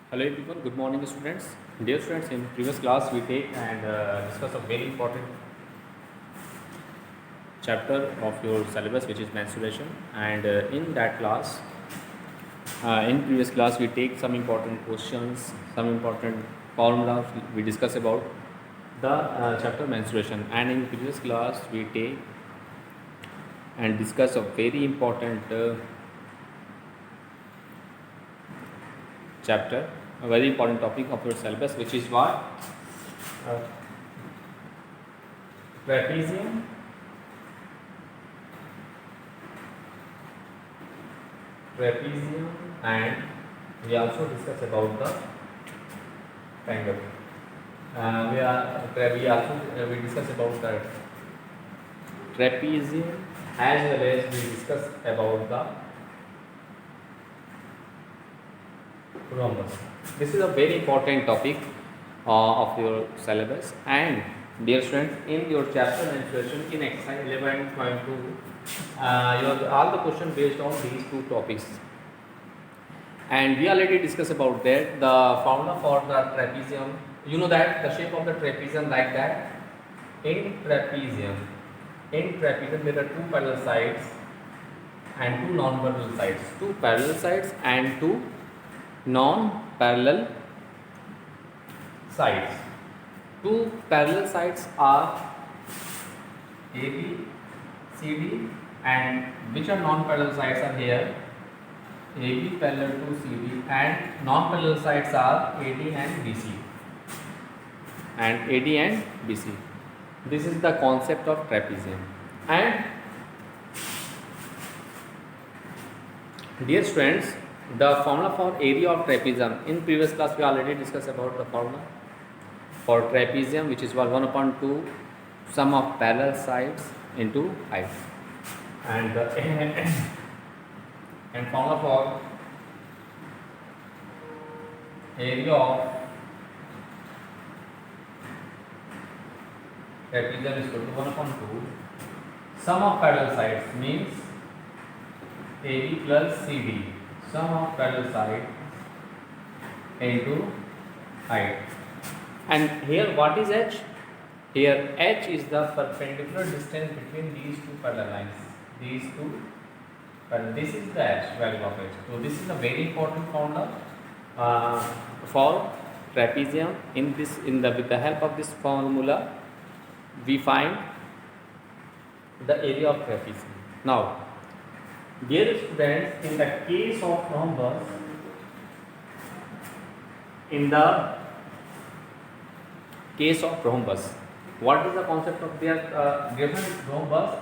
Hello everyone, good morning students. Dear students, in previous class we take and discuss a very important chapter of your syllabus which is mensuration, and in that class, in previous class we take some important questions, some important formulas we discuss about the chapter mensuration, and in previous class we take and discuss a very important chapter, a very important topic of your syllabus which is what? Uh, Trapezium trapezium, and we also discuss about the triangle. We discuss about the trapezium as well as we discuss about the rhombus. This is a very important topic of your syllabus, and dear students, in your chapter mensuration in exercise 11.2, all the question based on these two topics, and we already discussed about that the formula for the trapezium. You know that the shape of the trapezium like that. In trapezium there are two parallel sides and two non-parallel sides. Two parallel sides and two non-parallel sides. Two parallel sides are AB, CD, and which are non-parallel sides are here. AB parallel to CD, and non-parallel sides are AD and BC. This is the concept of trapezium. And dear students, the formula for area of trapezium, in previous class we already discussed about the formula for trapezium, which is 1 upon 2 sum of parallel sides into height, and the and formula for area of trapezium is equal to 1 upon 2 sum of parallel sides, means AB plus CD, sum of parallel sides into height. And here what is H? Here H is the perpendicular distance between these two parallel lines. This is the H, value of H. So this is a very important formula for trapezium. With the help of this formula, we find the area of trapezium. Now, dear students, in the case of rhombus, what is the concept of their different rhombus?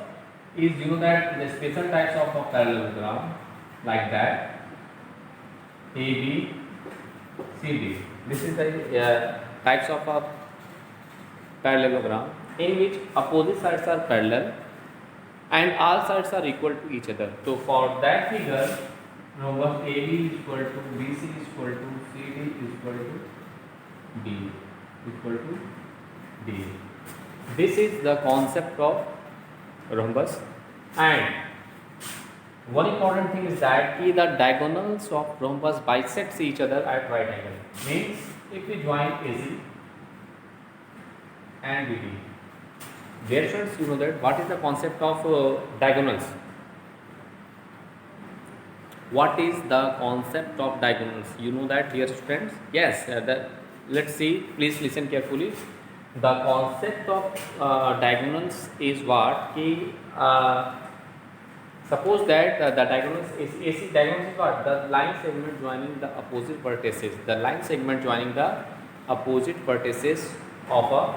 Is you know that the special types of a parallelogram like that AB, CD. This is the types of a parallelogram in which opposite sides are parallel and all sides are equal to each other. So for that figure, rhombus AB is equal to BC is equal to CD is equal to D. This is the concept of rhombus. And one important thing is that the diagonals of rhombus bisects each other at right angle. Means if we join AC and BD, dear students, you know that what is the concept of diagonals? What is the concept of diagonals? You know that, dear students? Yes. Let's see. Please listen carefully. The concept of diagonals is what? Suppose that the diagonals is AC. Diagonals is what? The line segment joining the opposite vertices. The line segment joining the opposite vertices of a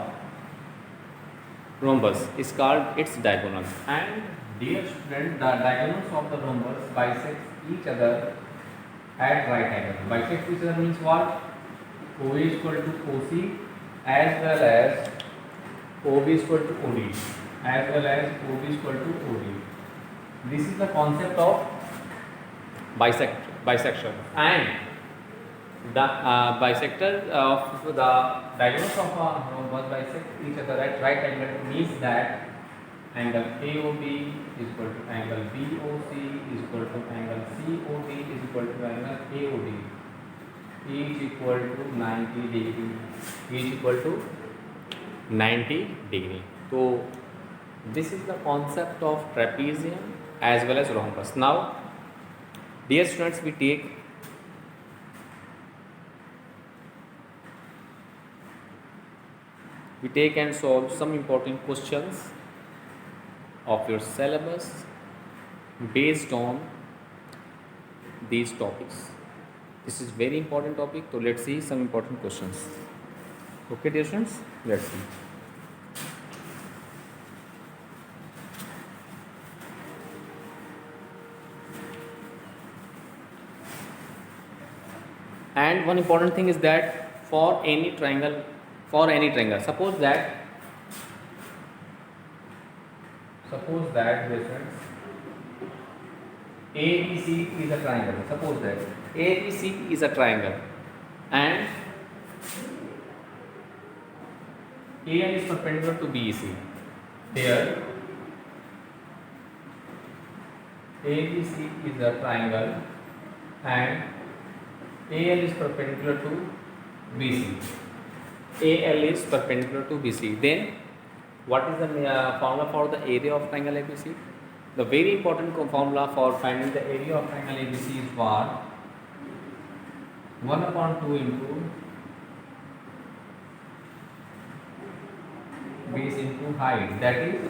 rhombus is called its diagonals. And dear student, the diagonals of the rhombus bisect each other at right angle. Bisect each other means what? OA is equal to OC as well as OB is equal to OD as well as OB is equal to OD. This is the concept of bisection, and the bisector of the diagonals of a rhombus bisect each other at right angle means that angle AOB is equal to angle BOC is equal to angle COD is equal to angle AOD. is equal to 90 degree, is equal to 90 degree. So this is the concept of trapezium as well as rhombus. Now dear students, we take and solve some important questions of your syllabus based on these topics. This is very important topic, so let's see some important questions. Okay dear students, let's see. And one important thing is that for any triangle, suppose that dear friends, ABC is a triangle. Suppose that ABC is a triangle and AN is perpendicular to BEC. Here ABC is a triangle and AL is perpendicular to BC. AL is perpendicular to BC. Then what is the formula for the area of triangle ABC? The very important formula for finding the area of triangle ABC is for 1/2 into base into height. That is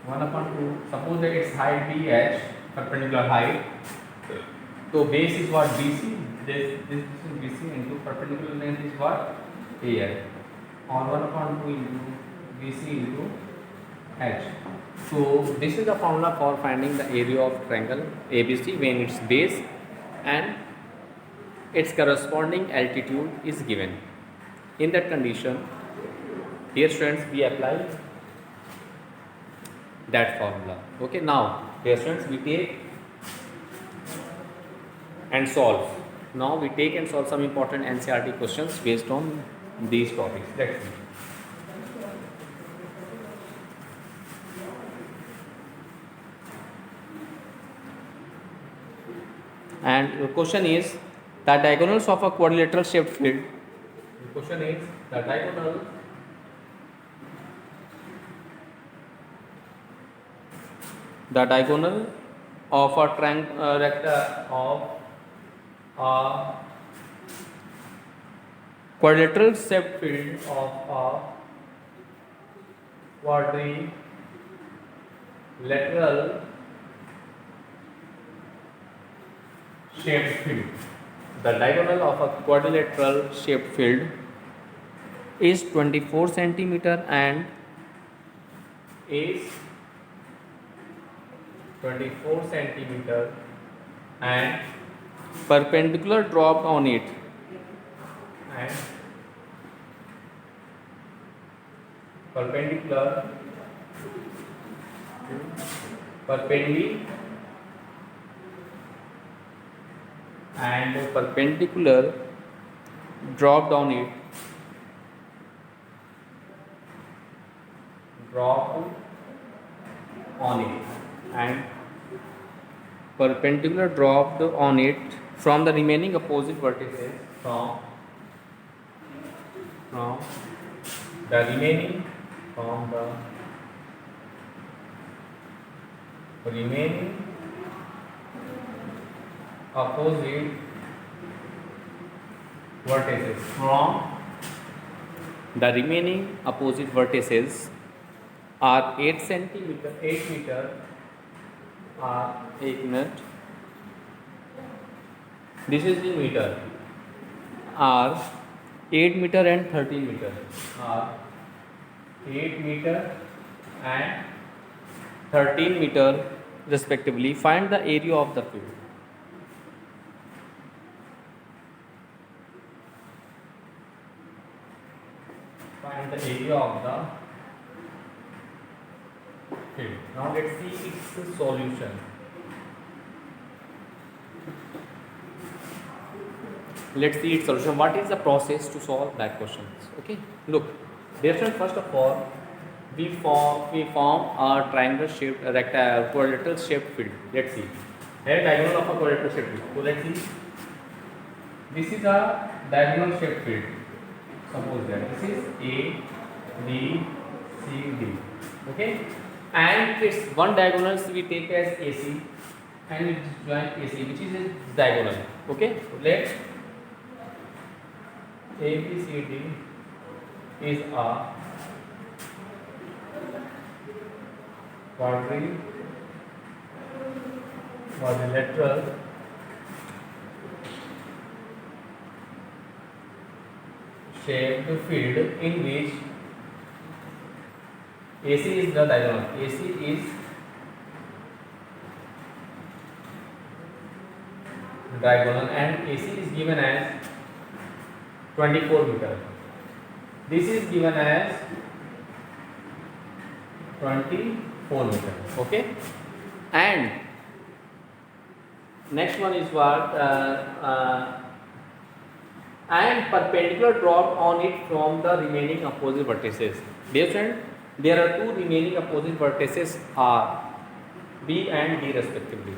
1/2. Suppose that its height BH, perpendicular height. So base is what? BC. This is BC into perpendicular length is what? AL. Or 1/2 into BC into H. So this is the formula for finding the area of triangle ABC when its base and its corresponding altitude is given. In that condition, dear students, we apply that formula. Okay, now dear students, we take and solve. Now we take and solve some important NCERT questions based on these topics. Let's see. And the question is the diagonals of a quadrilateral shaped field. The question is the diagonal of a quadrilateral shaped field of a quadrilateral shaped field. The diagonal of a quadrilateral shaped field is 24 centimeter and is 24 centimeter and perpendicular dropped on it and perpendicular dropped on it and perpendicular dropped on it from the remaining opposite vertices from the remaining opposite vertices are 8 meter are 8 minute. This is the meter are 8 meter and 13 meter are 8 meter and 13 meter respectively. Find the area of the field. Find the area of the field. Now let's see its solution. Let's see its solution. What is the process to solve that question? Okay, look, dear friend, first of all, we form a triangle shaped quadrilateral shaped field. Let's see. Here diagonal of a quadrilateral shaped field. So let's see. this is a diagonal shaped field. Suppose that this is A, B, C, D. Okay, and its one diagonals we take as AC, and we join AC, which is a diagonal. Okay, so let A, B, C, D is a quadrilateral shaped field in which AC is the diagonal. AC is diagonal and AC is given as 24 meter. This is given as 24 meter. Okay, and next one is what and perpendicular drop on it from the remaining opposite vertices. Dear friend, there are two remaining opposite vertices are B and D respectively.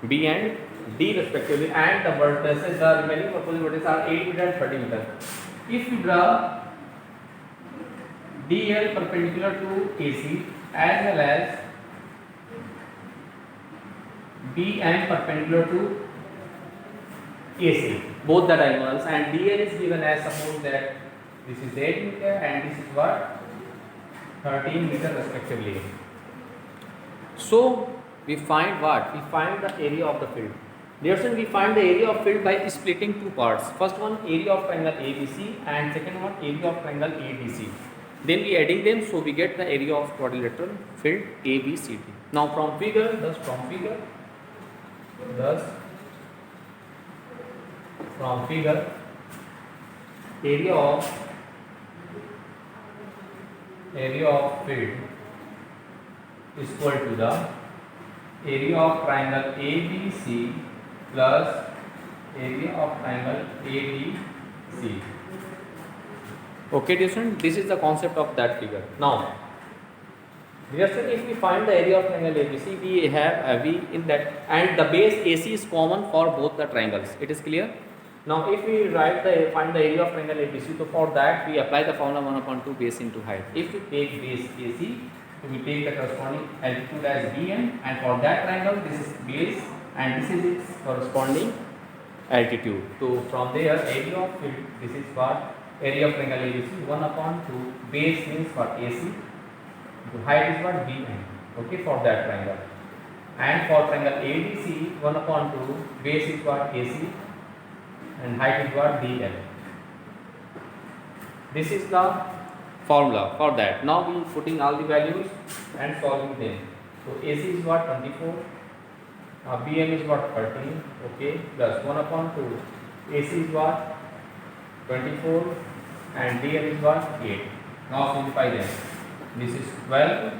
B and D respectively, and the vertices, the remaining opposite vertices are 8 meter and 30 meter. If we draw DL perpendicular to AC as well as BM perpendicular to AC, both the diagonals, and DL is given as, suppose that this is 8 meter and this is what, 13 meter respectively. So we find what? We find the area of the field. Therefore, we find the area of field by splitting two parts. First one, area of triangle ABC, and second one, area of triangle ADC. Then we adding them, so we get the area of quadrilateral field ABCD. Now from figure, thus from figure, area of field is equal to the area of triangle ABC plus area of triangle ABC. Okay, dear student, this is the concept of that figure. Now, dear student, if we find the area of triangle ABC, we have V in that, and the base AC is common for both the triangles. It is clear? Now, if we find the area of triangle ABC, so for that we apply the formula 1/2 base into height. If we take base AC, so we take the corresponding altitude as Bm, and for that triangle this is base and this is its corresponding altitude. So from there, area of field, this is what area of triangle ABC, 1/2 base means for AC, the height is what Bm. Okay, for that triangle, and for triangle ADC, 1/2 base is what AC and height is what DL. This is the formula for that. Now we putting all the values and solving them. So AC is what 24, BM is what 13, okay, plus 1/2 AC is what 24 and DL is what 8. Now simplify them. This is 12,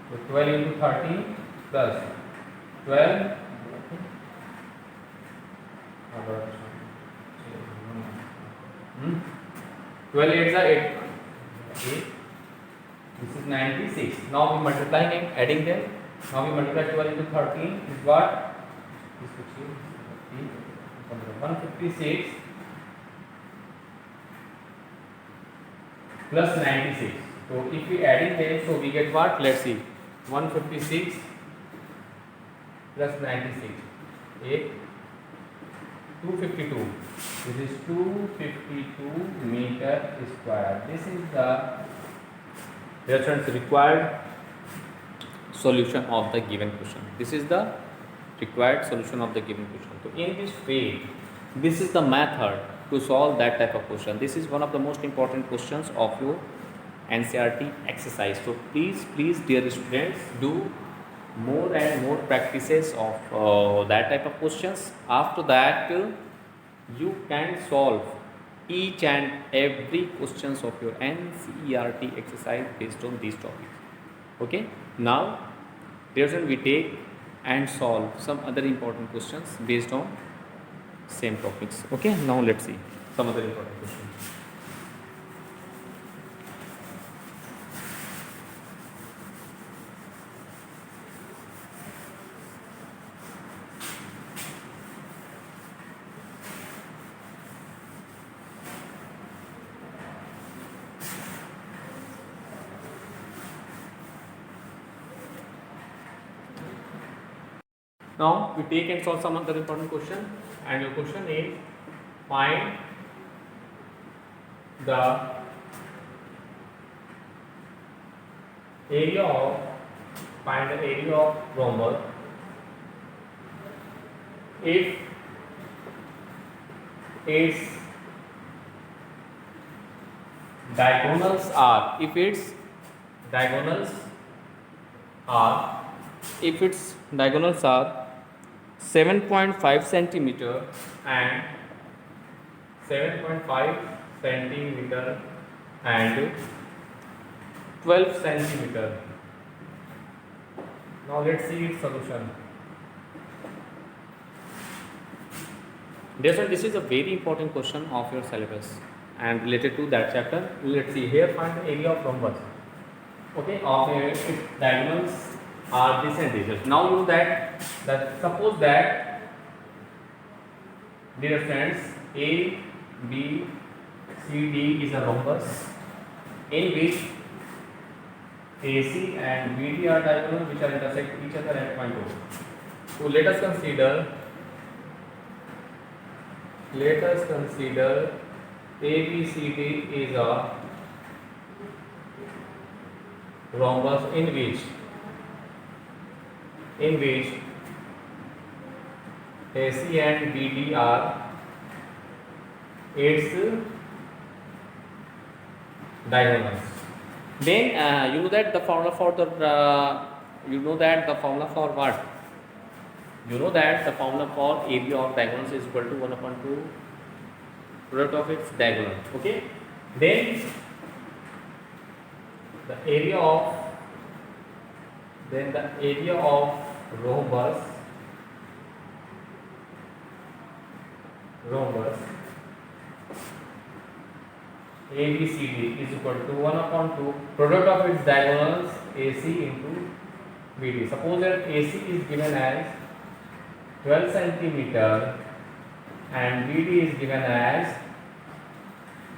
so 12 into 13 plus 12 12 8 are 8. Okay. This is 96. Now we multiplying and adding them. Now we multiply 12 into 13 is what? This is 156 plus 96. So if we adding them, so we get what? Let's see. 156 plus 96. 8. 252. This is 252 meter square. This is the required solution of the given question. This is the required solution of the given question. So in this way, this is the method to solve that type of question. This is one of the most important questions of your NCERT exercise. So please, dear students, do more and more practices of that type of questions. After that, you can solve each and every questions of your NCERT exercise based on these topics. Okay, now we take and solve some other important questions based on same topics. Okay, now let's see some other important questions. Now we take and solve some other important question, and your question is find the area of rhombus if its diagonals are if its diagonals are 7.5 centimeter and 7.5 centimeter and 12 centimeter. Now let's see its solution. Dear friend, this is a very important question of your syllabus and related to that chapter. Let's see here, find the area of rhombus. Okay, of its diagonals are this and this. Now you know that suppose that, dear friends, A, B, C, D is a rhombus in which AC and BD are diagonal which are intersect each other at point O. So let us consider ABCD is a rhombus in which AC and BD are its diagonals. Then you know that the formula for the what? You know that the formula for area of diagonals is equal to 1/2 product of its diagonal. Okay. Then the area of rhombus ABCD is equal to 1/2 product of its diagonals AC into BD. Suppose that AC is given as 12 centimeter and BD is given as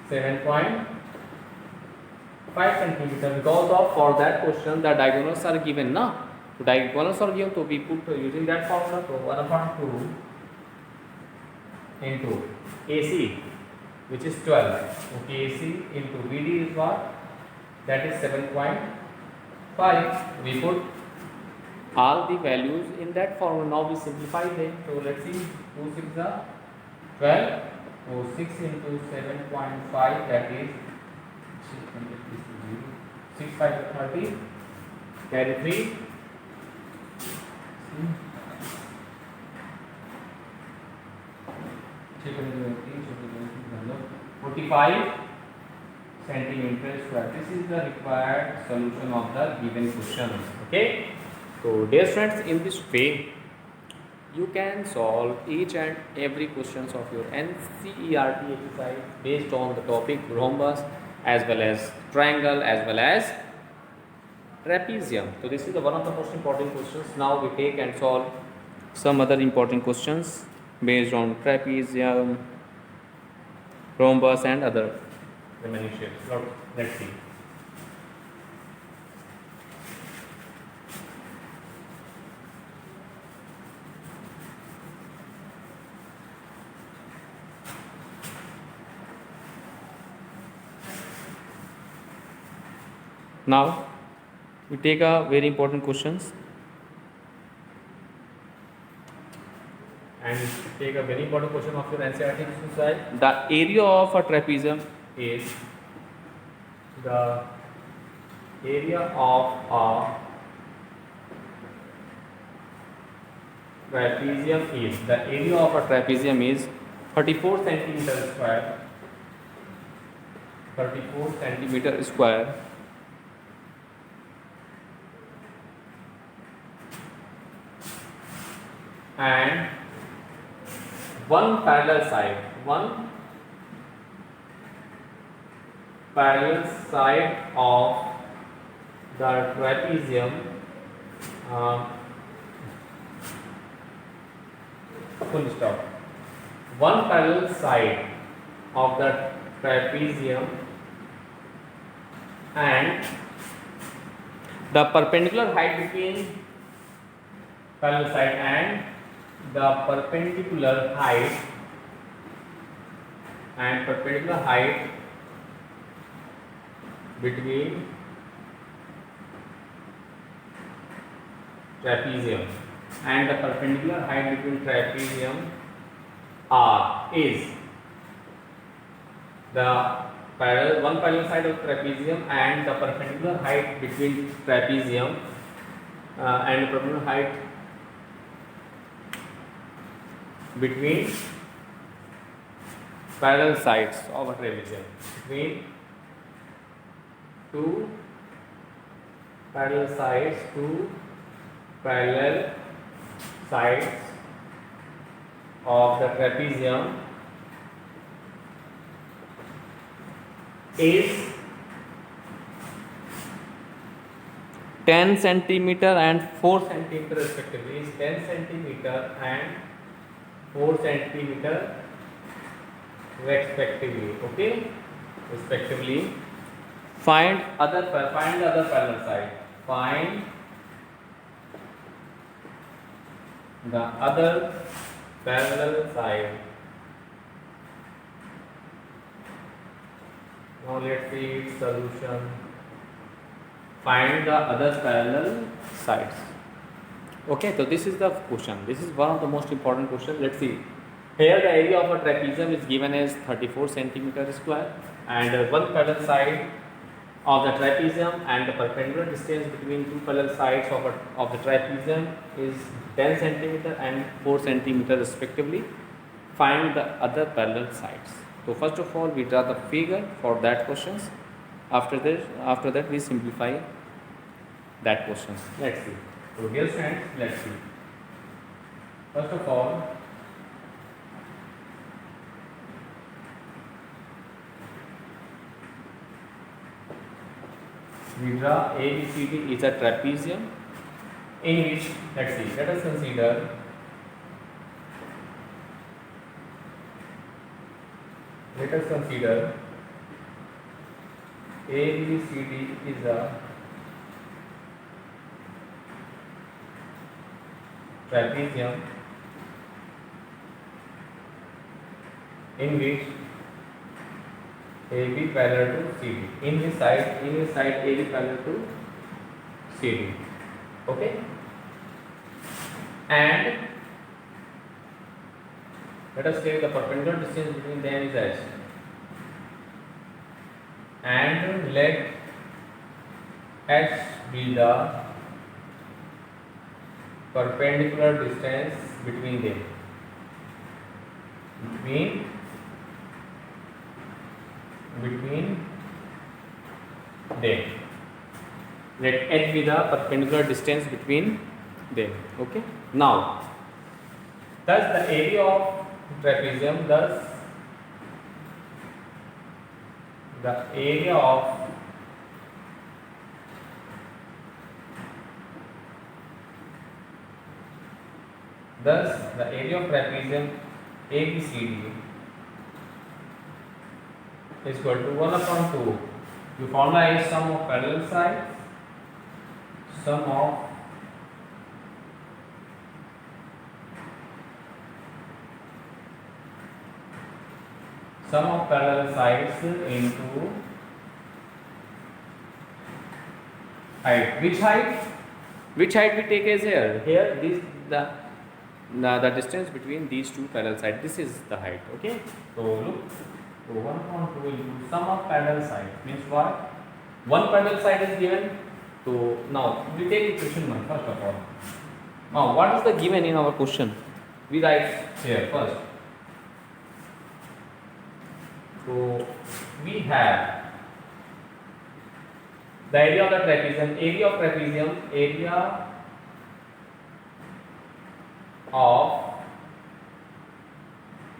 7.5 centimeter, because of for that question the diagonals are given, na? So diagonals are given, so we put using that formula, so 1/2 into AC, which is 12. Okay, AC into BD is what? That is 7.5. We put all the values in that formula. Now we simplify them. So let's see, 2 6 are 12. So 6 into 7.5, that is 6 5 30. Carry 3. 45 centimeter square. This is the required solution of the given question. Okay. So dear friends, in this way you can solve each and every questions of your NCERT exercise based on the topic rhombus as well as triangle as well as trapezium. So this is the one of the most important questions. Now we take and solve some other important questions based on trapezium, rhombus and other remaining shapes. Let's see. Now we take a very important questions and take a very important question of your NCERT exercise. The area of a trapezium is the area of a trapezium is 34 centimeter square. 34 centimeter square. And one parallel side of the trapezium full stop. One parallel side of the trapezium and the perpendicular height between parallel side and the perpendicular height between trapezium and the perpendicular height between trapezium R is the one parallel side of trapezium and the perpendicular height between trapezium and the perpendicular height between parallel sides of a trapezium, between two parallel sides of the trapezium is 10 centimeter and 4 centimeter respectively, is 10 centimeter and 4 centimeter respectively. Okay, respectively. Find the other parallel side. Find the other parallel side. Now let's see its solution. Find the other parallel sides. Okay, so this is the question. This is one of the most important questions. Let's see. Here the area of a trapezium is given as 34 centimeter square, and one parallel side of the trapezium and the perpendicular distance between two parallel sides of the trapezium is 10 centimeter and 4 centimeter respectively. Find the other parallel sides. So first of all, we draw the figure for that questions. After that we simplify that question. Let's see. So dear friends, let's see. First of all, we draw ABCD is a trapezium in which, let's see, let us consider ABCD is a trapezium in which AB parallel to CD. In this side AB parallel to CD. Okay. And let us take the perpendicular distance between them is h. And let h be the perpendicular distance between them. Between them. Let h be the perpendicular distance between them. Okay. Now, thus the area of trapezium, thus the area of trapezium ABCD is equal to 1 upon 2. The formula is sum of parallel sides, sum of parallel sides into height. Which height we take as here? Here this the distance between these two parallel sides. This is the height. Okay. So look. So 1 upon 2 into sum of parallel side means what? One parallel side is given. So now we take question 1 first of all. Now what is the given in our question? We write here first. So we have the area of the trapezium. Area of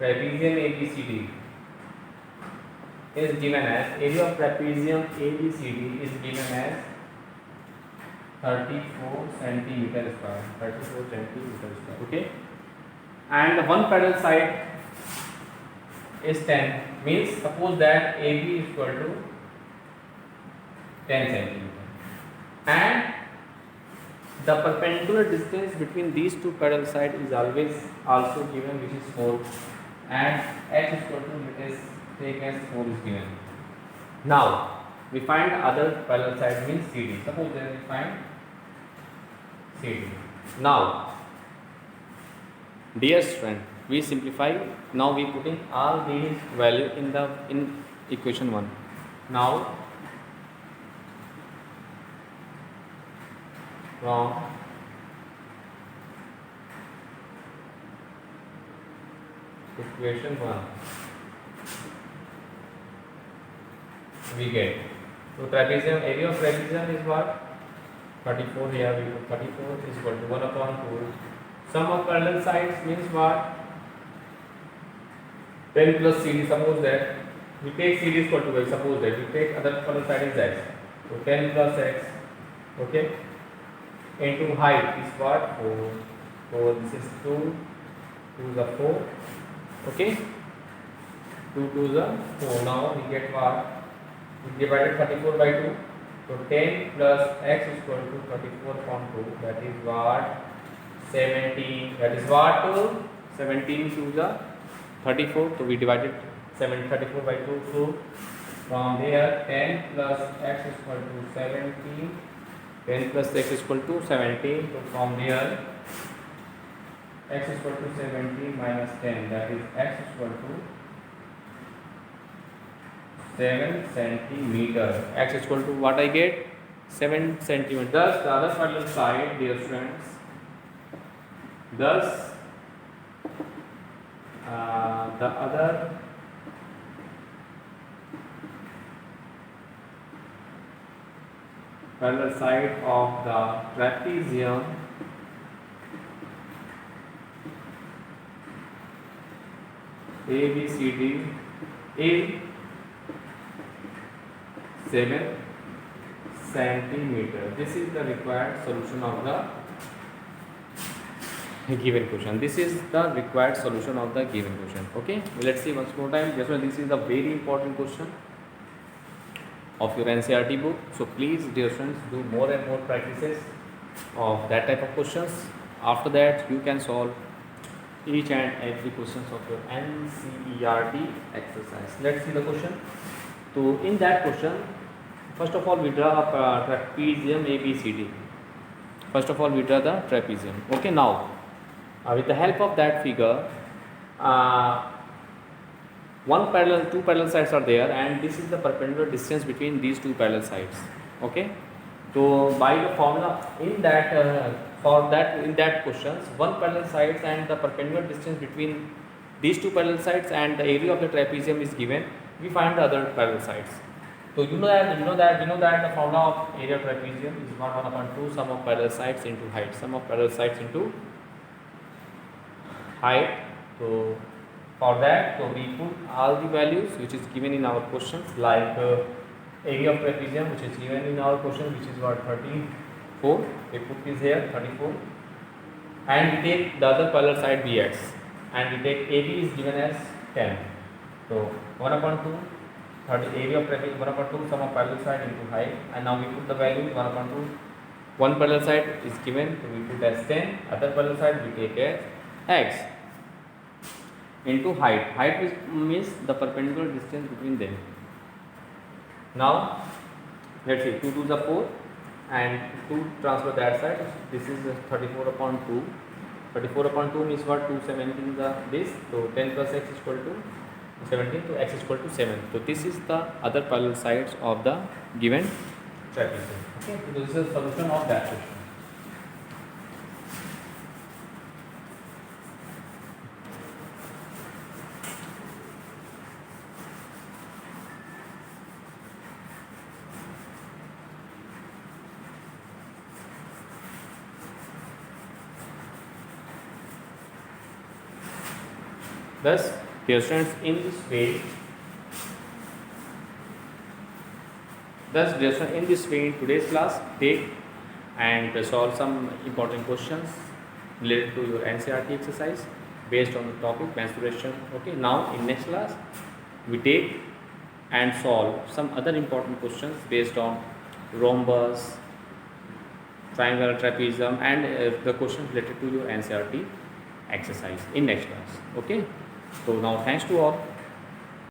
trapezium ABCD is given as ABCD is given as 34 centimeter square. Okay, and the one parallel side is 10. Means suppose that AB is equal to 10 centimeter and The perpendicular distance between these two parallel sides is always also given, which is 4, and h is equal to, let us take as 4 is given. Now we find other parallel side, means CD. Suppose that we find CD. Now, dear student, we simplify. Now we putting all these value in equation 1. Now from equation 1 we get, so trapezium, area of trapezium is what? 34. Here we put 34 is equal to 1 upon 2. Sum of parallel sides means what? 10 plus CD. Suppose that we take CD is equal to y. Suppose that we take other parallel side is x. So 10 plus x, okay, into height is what? 4. So this is 2. 2 is a 4. Okay. 2 2 is a 4. Now we get what? We divided 34 by 2. So 10 plus x is equal to 34 upon 2. That is what? 17. That is what? 17 to the 34. So we divided 34 by 2. So from there 10 plus x is equal to 17. 10 plus x is equal to 17. So from there x is equal to 17 minus 10. That is x is equal to 7 centimeter. X is equal to what I get? 7 centimeter. Thus the other parallel side, dear friends, thus the other parallel side of the trapezium ABCD is 7 centimeter. This is the required solution of the given question. This is the required solution of the given question. Okay, let's see once more time. Yes, well, this is a very important question of your NCERT book. So please, dear friends, do more and more practices of that type of questions. After that, you can solve each and every questions of your NCERT exercise. Let's see the question. So in that question, first of all we draw a trapezium ABCD. First of all we draw the trapezium. Okay, now with the help of that figure, two parallel sides are there, and this is the perpendicular distance between these two parallel sides. Okay, so by the formula in that in that questions, one parallel sides and the perpendicular distance between these two parallel sides and the area of the trapezium is given. We find the other parallel sides. So we know that the formula of area of trapezium is 1 upon 2 sum of parallel sides into height. Sum of parallel sides into height. So for that, so we put all the values which is given in our questions, like area of trapezium which is given in our question, which is what? 34. We put this here 34, and we take the other parallel side BX, and we take AB is given as 10. So 1 upon 2, area of trapezium 1 upon 2 sum of parallel side into height, and now we put the value 1 upon 2. One parallel side is given, so we put as 10. Other parallel side we take as x into height. Height means the perpendicular distance between them. Now let's see, 2 2 is 4, and 2 transfer that side. This is 34 upon 2. 34 upon 2 means what? 217 the this. So 10 plus x is equal to 17, so x is equal to 7. So this is the other parallel sides of the given trapezium. Okay, so this is the solution of that question. Thus, dear students, in this way, in today's class, take and solve some important questions related to your NCERT exercise based on the topic menstruation. Okay, now in next class, we take and solve some other important questions based on rhombus, triangle and trapezium, and the question related to your NCERT exercise in next class. Okay, so now thanks to all.